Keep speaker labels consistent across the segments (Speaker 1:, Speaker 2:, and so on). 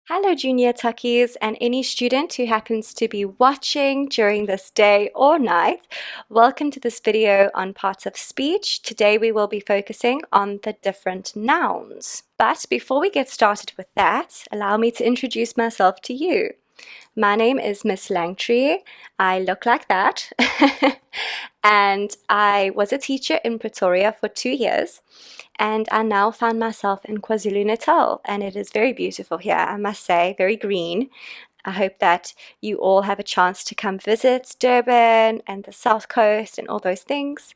Speaker 1: Hello, Junior Tuckies, and any student who happens to be watching during this day or night. Welcome to this video on parts of speech. Today we will be focusing on the different nouns. But before we get started with that, allow me to introduce myself to you. My name is Miss Langtree. I look like that. And I was a teacher in Pretoria for 2 years. And I now find myself in KwaZulu-Natal, and it is very beautiful here, I must say, very green. I hope that you all have a chance to come visit Durban and the South Coast and all those things.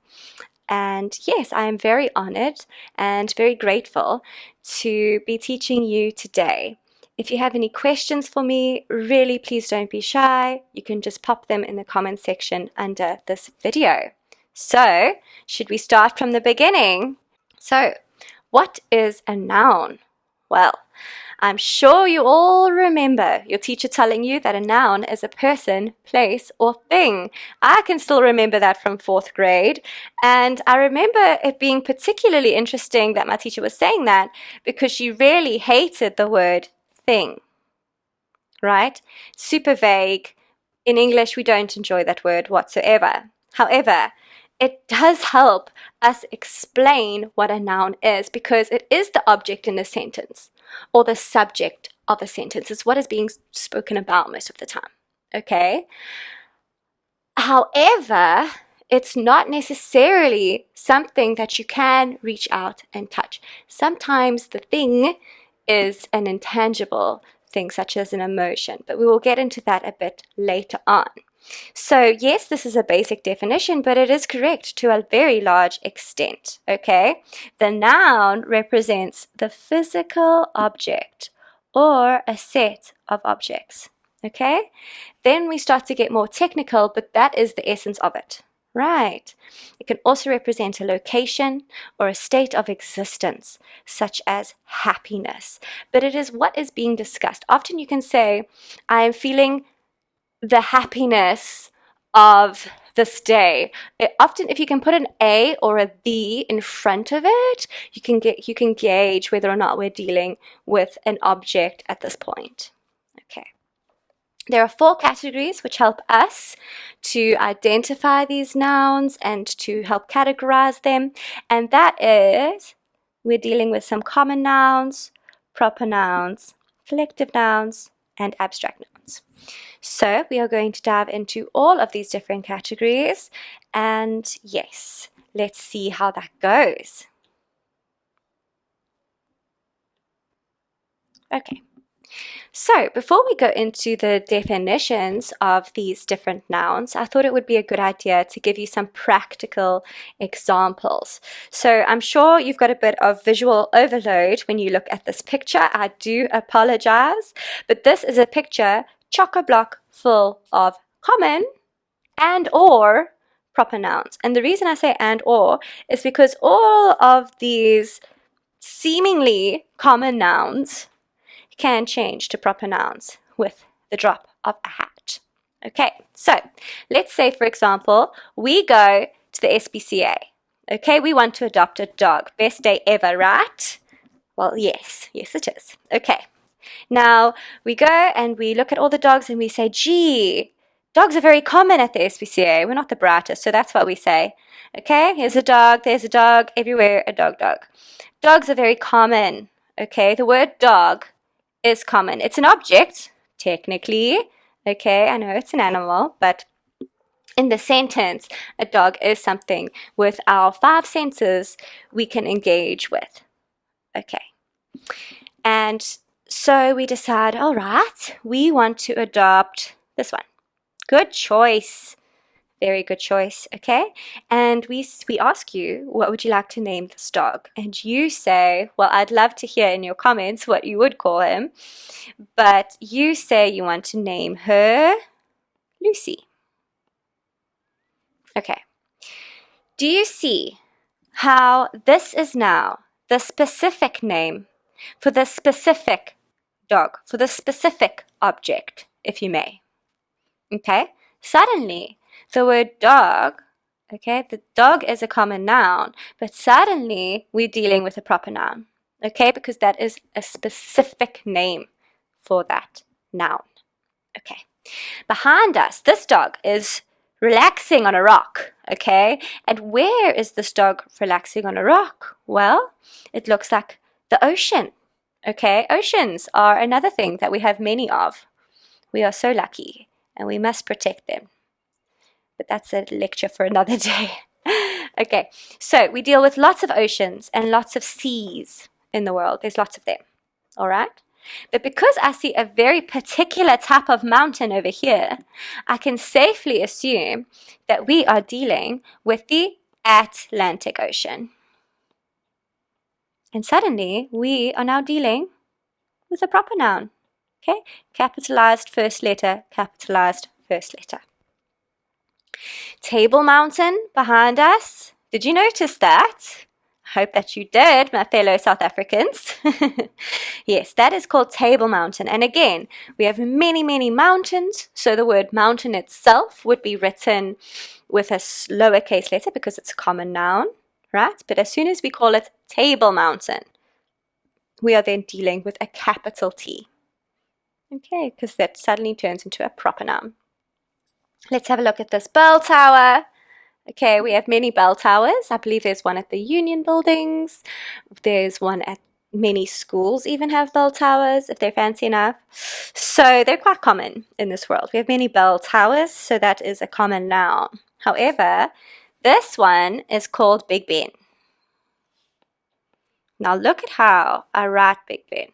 Speaker 1: And yes, I am very honored and very grateful to be teaching you today. If you have any questions for me, really please don't be shy. You can just pop them in the comment section under this video. So, should we start from the beginning? So, what is a noun? Well, I'm sure you all remember your teacher telling you that a noun is a person, place, or thing. I can still remember that from 4th grade, and I remember it being particularly interesting that my teacher was saying that because she really hated the word thing, right? Super vague. In English, we don't enjoy that word whatsoever. However, it does help us explain what a noun is because it is the object in a sentence or the subject of a sentence. It's what is being spoken about most of the time, okay? However, it's not necessarily something that you can reach out and touch. Sometimes the thing is an intangible thing such as an emotion, but we will get into that a bit later on. So yes, this is a basic definition, but it is correct to a very large extent, okay? The noun represents the physical object or a set of objects, okay? Then we start to get more technical, but that is the essence of it, right? It can also represent a location or a state of existence, such as happiness, but it is what is being discussed. Often you can say, I am feeling the happiness of this day. Often, if you can put an A or a the in front of it, you can gauge whether or not we're dealing with an object at this point. Okay. There are 4 categories which help us to identify these nouns and to help categorize them, and that is we're dealing with some common nouns, proper nouns, collective nouns, and abstract nouns. So we are going to dive into all of these different categories, and yes, let's see how that goes. Okay, so before we go into the definitions of these different nouns, I thought it would be a good idea to give you some practical examples. So I'm sure you've got a bit of visual overload when you look at this picture. I do apologize, but this is a picture chock-a-block full of common and or proper nouns. And the reason I say and or is because all of these seemingly common nouns can change to proper nouns with the drop of a hat. Okay, so let's say, for example, we go to the SPCA. Okay, we want to adopt a dog. Best day ever, right? Well, yes it is. Okay. Now, we go and we look at all the dogs and we say, gee, dogs are very common at the SPCA. We're not the brightest, so that's what we say. Okay, here's a dog, there's a dog, everywhere a dog. Dogs are very common. Okay, the word dog is common. It's an object, technically. Okay, I know it's an animal, but in the sentence, a dog is something with our 5 senses we can engage with. Okay, and so we decide, all right, we want to adopt this one. Good choice. Very good choice, okay? And we ask you, what would you like to name this dog? And you say, well, I'd love to hear in your comments what you would call him. But you say you want to name her Lucy. Okay. Do you see how this is now the specific name for the specific dog, for the specific object, if you may? Okay, suddenly the word dog, okay, the dog is a common noun, but suddenly we're dealing with a proper noun, okay, because that is a specific name for that noun. Okay. Behind us, this dog is relaxing on a rock, okay? And where is this dog relaxing on a rock? Well, it looks like the ocean, okay? Oceans are another thing that we have many of. We are so lucky and we must protect them. But that's a lecture for another day. Okay, so we deal with lots of oceans and lots of seas in the world. There's lots of them, all right? But because I see a very particular type of mountain over here, I can safely assume that we are dealing with the Atlantic Ocean. And suddenly, we are now dealing with a proper noun. Okay, capitalized first letter, capitalized first letter. Table Mountain behind us. Did you notice that? I hope that you did, my fellow South Africans. Yes, that is called Table Mountain. And again, we have many, many mountains. So the word mountain itself would be written with a lowercase letter because it's a common noun, right? But as soon as we call it Table Mountain, we are then dealing with a capital T. Okay, because that suddenly turns into a proper noun. Let's have a look at this bell tower. Okay, we have many bell towers. I believe there's one at the Union buildings. There's one at many schools even have bell towers if they're fancy enough. So they're quite common in this world. We have many bell towers, so that is a common noun. However, this one is called Big Ben. Now look at how I write Big Ben.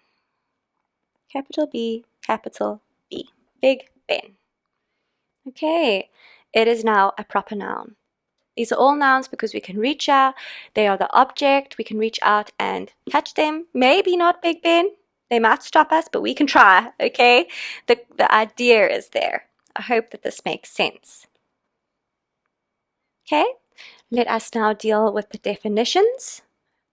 Speaker 1: Capital B, capital B. Big Ben. Okay, it is now a proper noun. These are all nouns because we can reach out. They are the object. We can reach out and touch them. Maybe not Big Ben. They might stop us, but we can try, okay? The idea is there. I hope that this makes sense. Okay, let us now deal with the definitions,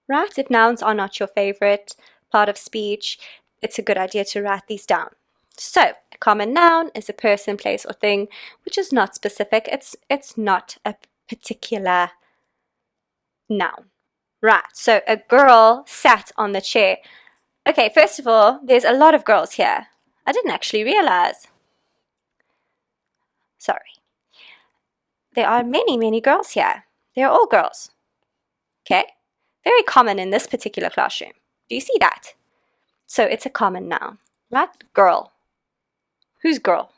Speaker 1: right? If nouns are not your favorite part of speech, it's a good idea to write these down. So, a common noun is a person, place, or thing which is not specific. It's not a particular noun. Right, so a girl sat on the chair. Okay, first of all, there's a lot of girls here. I didn't actually realize. Sorry. There are many, many girls here. They're all girls. Okay? Very common in this particular classroom. Do you see that? So it's a common noun, right? Girl. Who's girl?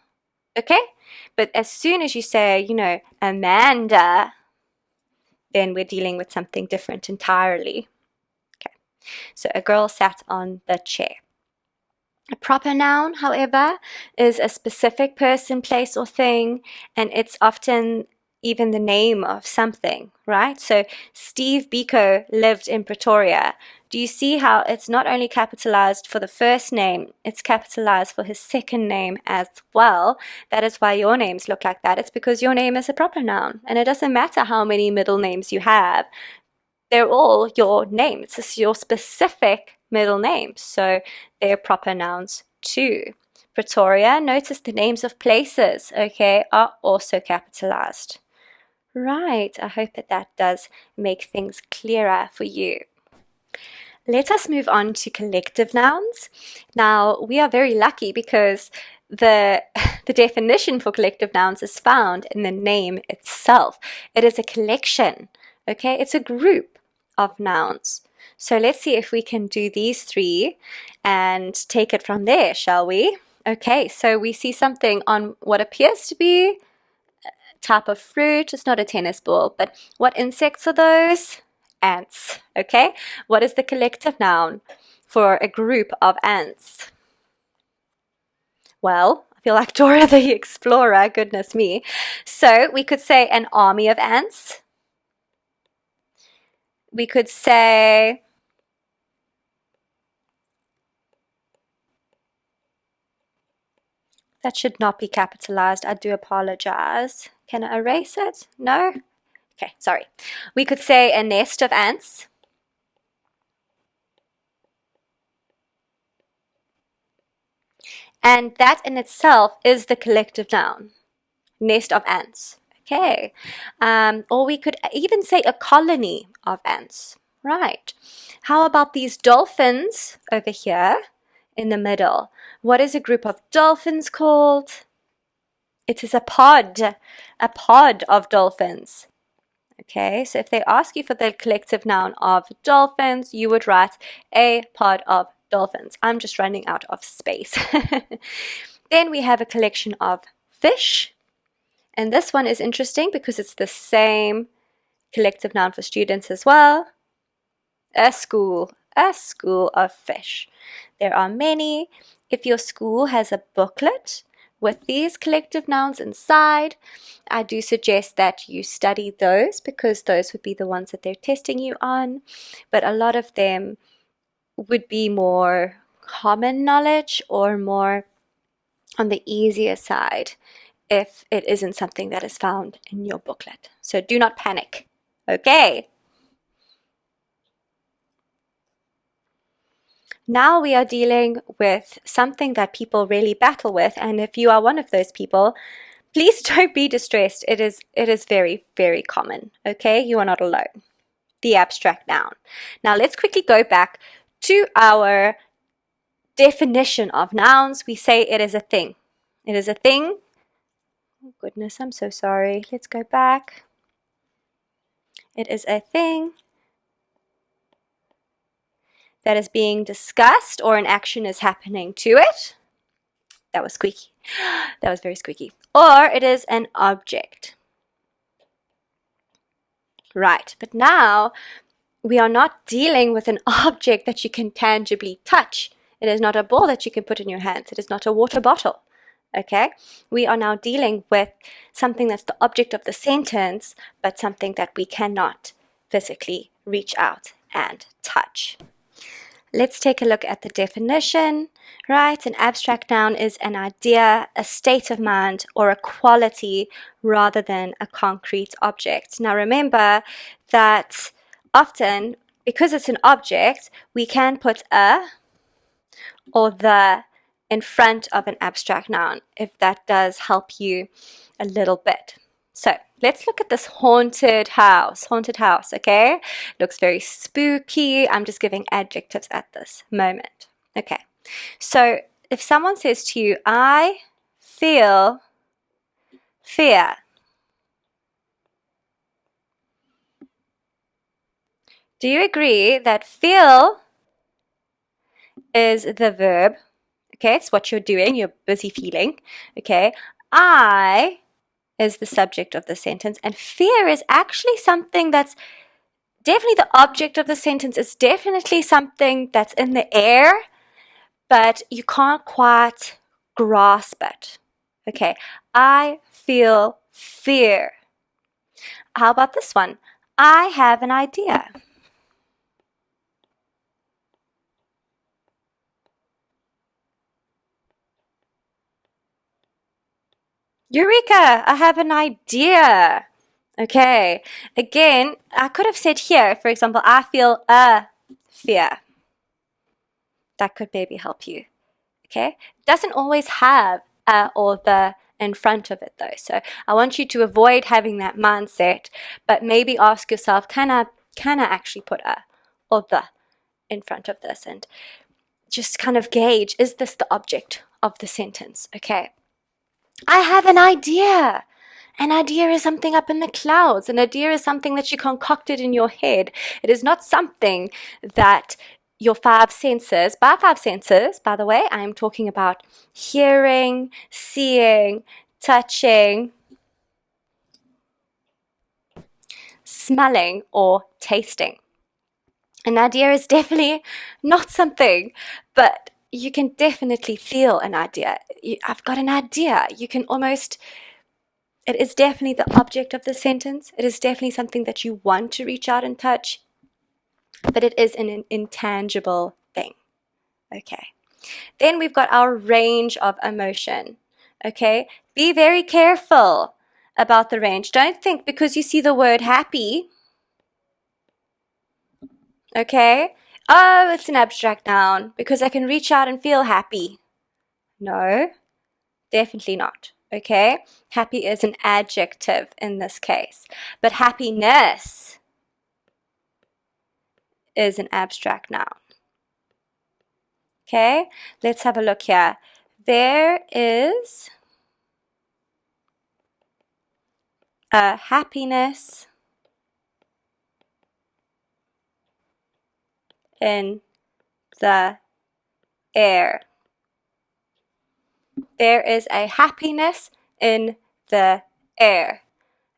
Speaker 1: Okay? But as soon as you say, Amanda, then we're dealing with something different entirely. Okay, so a girl sat on the chair. A proper noun, however, is a specific person, place, or thing, and it's often even the name of something, right? So Steve Biko lived in Pretoria. Do you see how it's not only capitalized for the first name, it's capitalized for his second name as well? That is why your names look like that. It's because your name is a proper noun, and it doesn't matter how many middle names you have. They're all your names. It's your specific middle names, so they're proper nouns too. Pretoria, notice the names of places, okay, are also capitalized. Right, I hope that does make things clearer for you. Let us move on to collective nouns. Now, we are very lucky because the definition for collective nouns is found in the name itself. It is a collection, okay? It's a group of nouns. So let's see if we can do these three and take it from there, shall we? Okay, so we see something on what appears to be type of fruit. It's not a tennis ball, but what insects are those? Ants. Okay, what is the collective noun for a group of ants? Well, I feel like Dora the Explorer, goodness me. So we could say an army of ants. We could say that should not be capitalized. I do apologize. Can I erase it? No? Okay, sorry. We could say a nest of ants. And that in itself is the collective noun. Nest of ants. Okay. Or we could even say a colony of ants. Right. How about these dolphins over here in the middle. What is a group of dolphins called? It is a pod of dolphins. Okay, so if they ask you for the collective noun of dolphins, you would write a pod of dolphins. I'm just running out of space. Then we have a collection of fish. And this one is interesting because it's the same collective noun for students as well. A school of fish. There are many. If your school has a booklet with these collective nouns inside, I do suggest that you study those because those would be the ones that they're testing you on. But a lot of them would be more common knowledge or more on the easier side if it isn't something that is found in your booklet. So do not panic. Okay. Now we are dealing with something that people really battle with, and if you are one of those people, please don't be distressed. It is very, very common. Okay, you are not alone. The abstract noun. Now let's quickly go back to our definition of nouns. We say it is a thing. It is a thing. Oh goodness, I'm so sorry. Let's go back. It is a thing that is being discussed or an action is happening to it. That was squeaky. That was very squeaky. Or it is an object. Right, but now we are not dealing with an object that you can tangibly touch. It is not a ball that you can put in your hands. It is not a water bottle. Okay? We are now dealing with something that's the object of the sentence, but something that we cannot physically reach out and touch. Let's take a look at the definition, right? An abstract noun is an idea, a state of mind, or a quality rather than a concrete object. Now remember that often, because it's an object, we can put a or the in front of an abstract noun, if that does help you a little bit. So let's look at this haunted house, okay? Looks very spooky. I'm just giving adjectives at this moment. Okay, so if someone says to you, I feel fear, do you agree that feel is the verb? Okay, it's what you're doing, you're busy feeling. Okay, I is the subject of the sentence, and fear is actually something that's definitely the object of the sentence. It's definitely something that's in the air, but you can't quite grasp it. Okay, I feel fear. How about this one? I have an idea. Eureka! I have an idea. Okay, again, I could have said here, for example, I feel a fear. That could maybe help you. Okay, doesn't always have a or the in front of it though. So I want you to avoid having that mindset, but maybe ask yourself, can I actually put a or the in front of this, and just kind of gauge, is this the object of the sentence? Okay, I have an idea. An idea is something up in the clouds. An idea is something that you concocted in your head. It is not something that your five senses, by five senses, by the way, I'm talking about hearing, seeing, touching, smelling, or tasting. An idea is definitely not something, but you can definitely feel an idea. I've got an idea. You can almost, it is definitely the object of the sentence. It is definitely something that you want to reach out and touch, but it is an intangible thing. Okay. Then we've got our range of emotion. Okay. Be very careful about the range. Don't think because you see the word happy, okay, oh, it's an abstract noun because I can reach out and feel happy. No, definitely not. Okay. Happy is an adjective in this case, but happiness is an abstract noun. Okay, let's have a look here. There is a happiness in the air. There is a happiness in the air.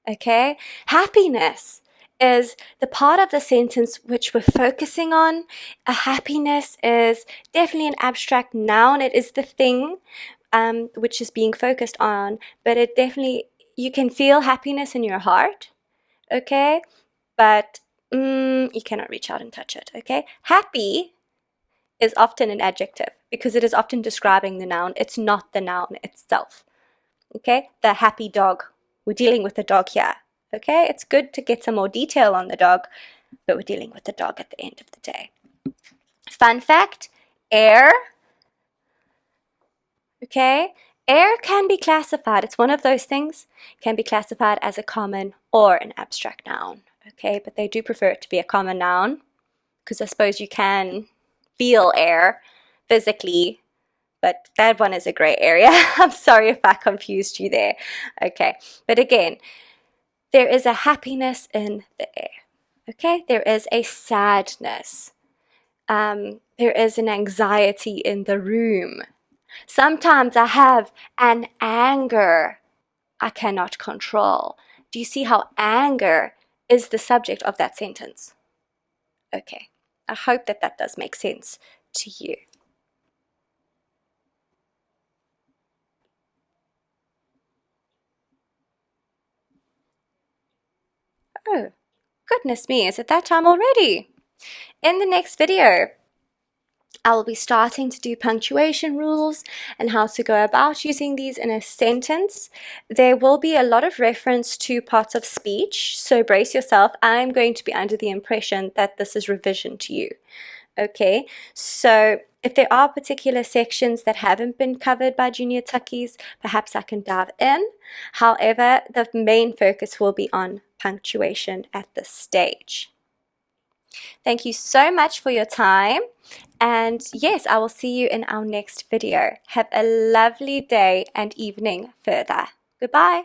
Speaker 1: Okay? Happiness is the part of the sentence which we're focusing on. A happiness is definitely an abstract noun. It is the thing which is being focused on, but it definitely, you can feel happiness in your heart, okay? But you cannot reach out and touch it, okay? Happy is often an adjective because it is often describing the noun. It's not the noun itself, okay? The happy dog. We're dealing with the dog here, okay? It's good to get some more detail on the dog, but we're dealing with the dog at the end of the day. Fun fact, air, okay? Air can be classified, it's one of those things, can be classified as a common or an abstract noun, okay? But they do prefer it to be a common noun because I suppose you can feel air physically, but that one is a gray area. I'm sorry if I confused you there. Okay, but again, there is a happiness in the air. Okay, there is a sadness. There is an anxiety in the room. Sometimes I have an anger I cannot control. Do you see how anger is the subject of that sentence? Okay, I hope that that does make sense to you. Oh, goodness me, is it that time already? In the next video, I will be starting to do punctuation rules and how to go about using these in a sentence. There will be a lot of reference to parts of speech, so brace yourself. I'm going to be under the impression that this is revision to you. Okay, so if there are particular sections that haven't been covered by Junior Tuckies, perhaps I can dive in. However, the main focus will be on punctuation at this stage. Thank you so much for your time. And yes, I will see you in our next video. Have a lovely day and evening further. Goodbye.